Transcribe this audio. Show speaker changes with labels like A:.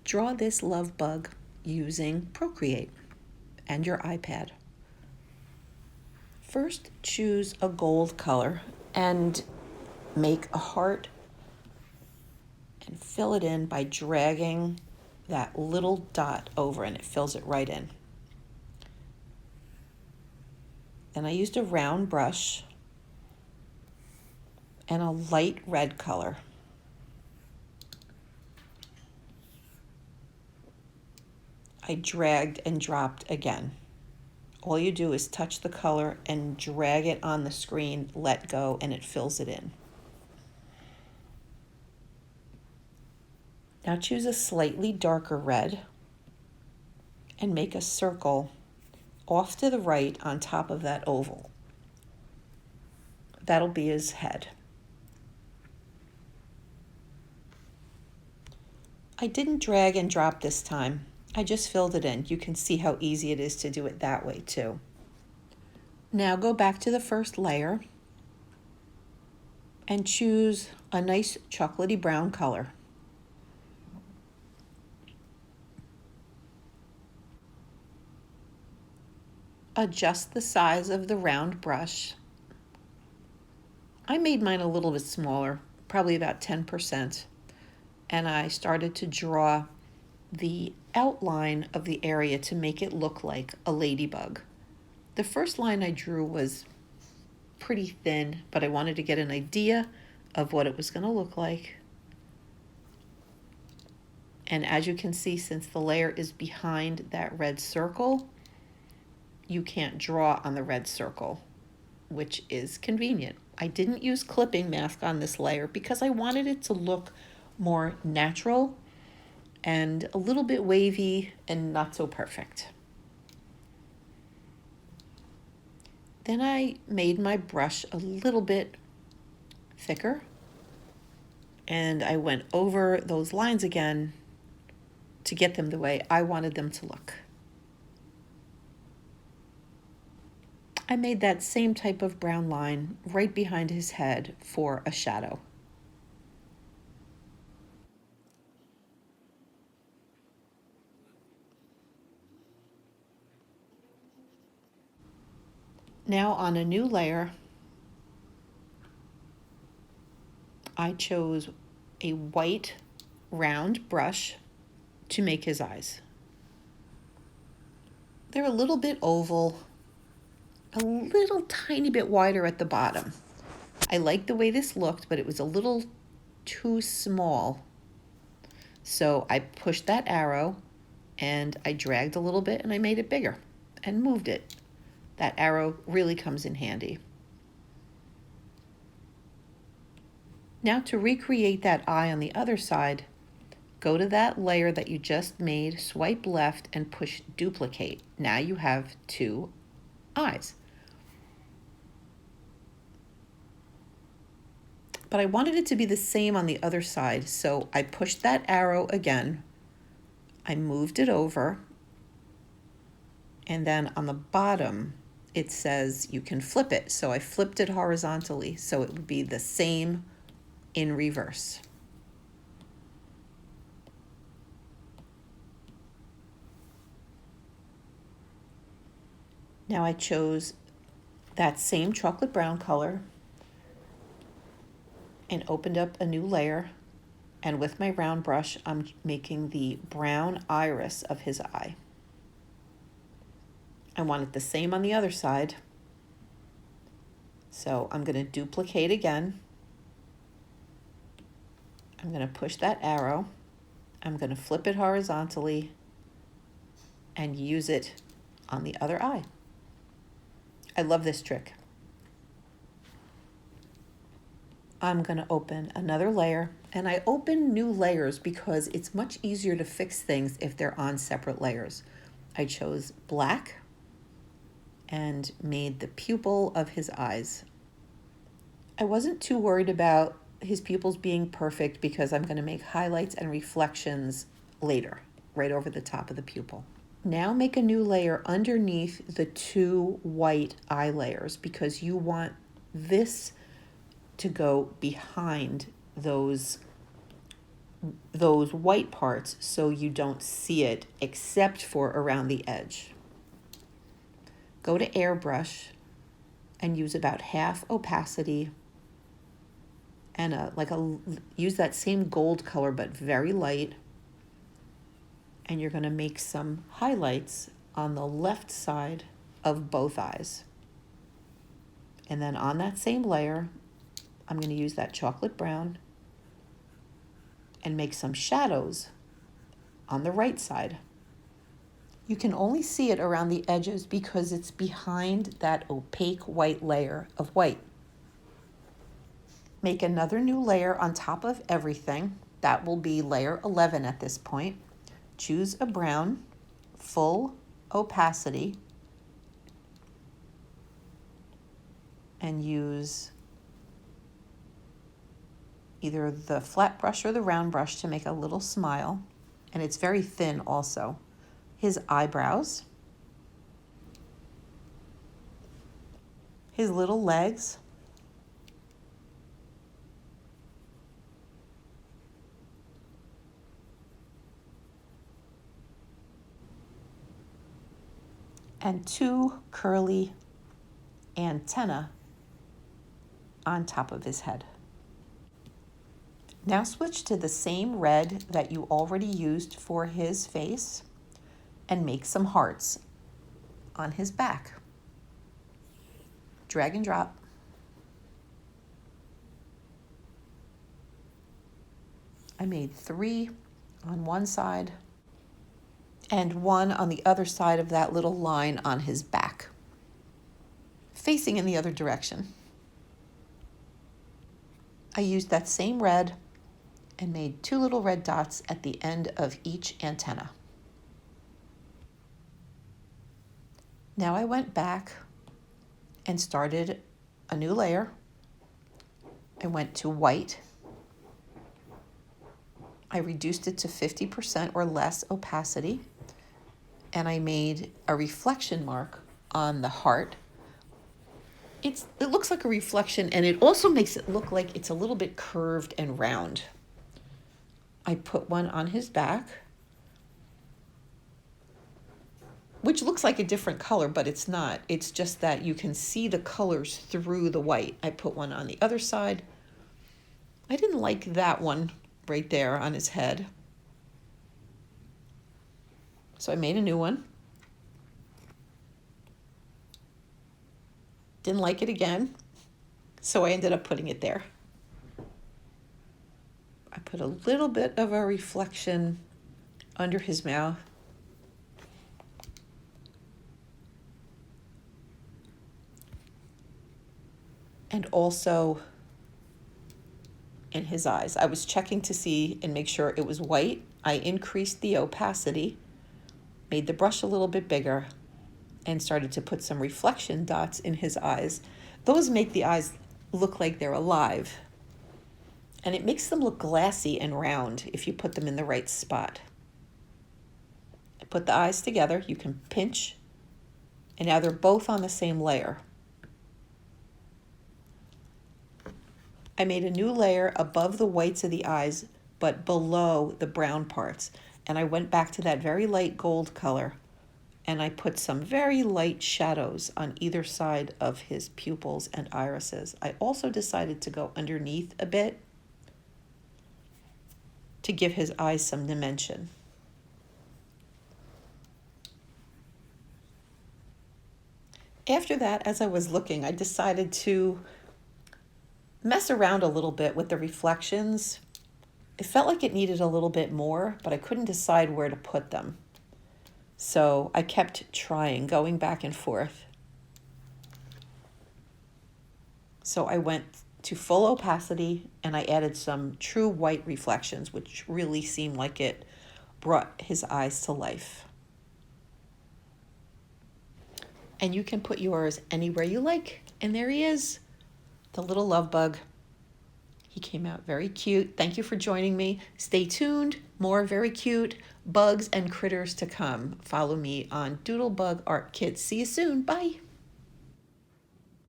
A: Draw this love bug using Procreate and your iPad. First, choose a gold color and make a heart and fill it in by dragging that little dot over, and it fills it right in. Then I used a round brush and a light red color. I dragged and dropped again. All you do is touch the color and drag it on the screen, let go, and it fills it in. Now choose a slightly darker red and make a circle off to the right on top of that oval. That'll be his head. I didn't drag and drop this time. I just filled it in. You can see how easy it is to do it that way too. Now go back to the first layer and choose a nice chocolatey brown color. Adjust the size of the round brush. I made mine a little bit smaller, probably about 10%, and I started to draw the outline of the area to make it look like a ladybug. The first line I drew was pretty thin, but I wanted to get an idea of what it was going to look like. And as you can see, since the layer is behind that red circle, you can't draw on the red circle, which is convenient. I didn't use clipping mask on this layer because I wanted it to look more natural and a little bit wavy and not so perfect. Then I made my brush a little bit thicker and I went over those lines again to get them the way I wanted them to look. I made that same type of brown line right behind his head for a shadow. Now on a new layer, I chose a white round brush to make his eyes. They're a little bit oval, a little tiny bit wider at the bottom. I liked the way this looked, but it was a little too small. So I pushed that arrow and I dragged a little bit and I made it bigger and moved it. That arrow really comes in handy. Now to recreate that eye on the other side, go to that layer that you just made, swipe left and push duplicate. Now you have two eyes. But I wanted it to be the same on the other side, so I pushed that arrow again. I moved it over, and then on the bottom, it says you can flip it. So I flipped it horizontally, so it would be the same in reverse. Now I chose that same chocolate brown color and opened up a new layer. And with my round brush, I'm making the brown iris of his eye. I want it the same on the other side. So I'm going to duplicate again. I'm going to push that arrow. I'm going to flip it horizontally and use it on the other eye. I love this trick. I'm going to open another layer, and I open new layers because it's much easier to fix things if they're on separate layers. I chose black and made the pupil of his eyes. I wasn't too worried about his pupils being perfect because I'm going to make highlights and reflections later, right over the top of the pupil. Now make a new layer underneath the two white eye layers because you want this to go behind those those white parts so you don't see it except for around the edge. Go to airbrush and use about half opacity and use that same gold color but very light. And you're going to make some highlights on the left side of both eyes. And then on that same layer, I'm going to use that chocolate brown and make some shadows on the right side. You can only see it around the edges because it's behind that opaque white layer of white. Make another new layer on top of everything. That will be layer 11 at this point. Choose a brown, full opacity, and use either the flat brush or the round brush to make a little smile. And it's very thin also. His eyebrows, his little legs, and two curly antennae on top of his head. Now switch to the same red that you already used for his face and make some hearts on his back. Drag and drop. I made 3 on one side and 1 on the other side of that little line on his back, facing in the other direction. I used that same red and made 2 little red dots at the end of each antenna. Now I went back and started a new layer. I went to white. I reduced it to 50% or less opacity, and I made a reflection mark on the heart. It looks like a reflection, and it also makes it look like it's a little bit curved and round. I put one on his back, which looks like a different color, but it's not. It's just that you can see the colors through the white. I put one on the other side. I didn't like that one right there on his head, so I made a new one. Didn't like it again, so I ended up putting it there. I put a little bit of a reflection under his mouth. And also in his eyes. I was checking to see and make sure it was white. I increased the opacity, made the brush a little bit bigger, and started to put some reflection dots in his eyes. Those make the eyes look like they're alive. And it makes them look glassy and round if you put them in the right spot. I put the eyes together. You can pinch, and now they're both on the same layer. I made a new layer above the whites of the eyes, but below the brown parts. And I went back to that very light gold color, and I put some very light shadows on either side of his pupils and irises. I also decided to go underneath a bit to give his eyes some dimension. After that, as I was looking, I decided to mess around a little bit with the reflections. It felt like it needed a little bit more, but I couldn't decide where to put them. So I kept trying, going back and forth. So I went to full opacity and I added some true white reflections, which really seemed like it brought his eyes to life. And you can put yours anywhere you like. And there he is, the little love bug. He came out very cute. Thank you for joining me. Stay tuned. More very cute bugs and critters to come. Follow me on Doodlebug Art Kits. See you soon. Bye.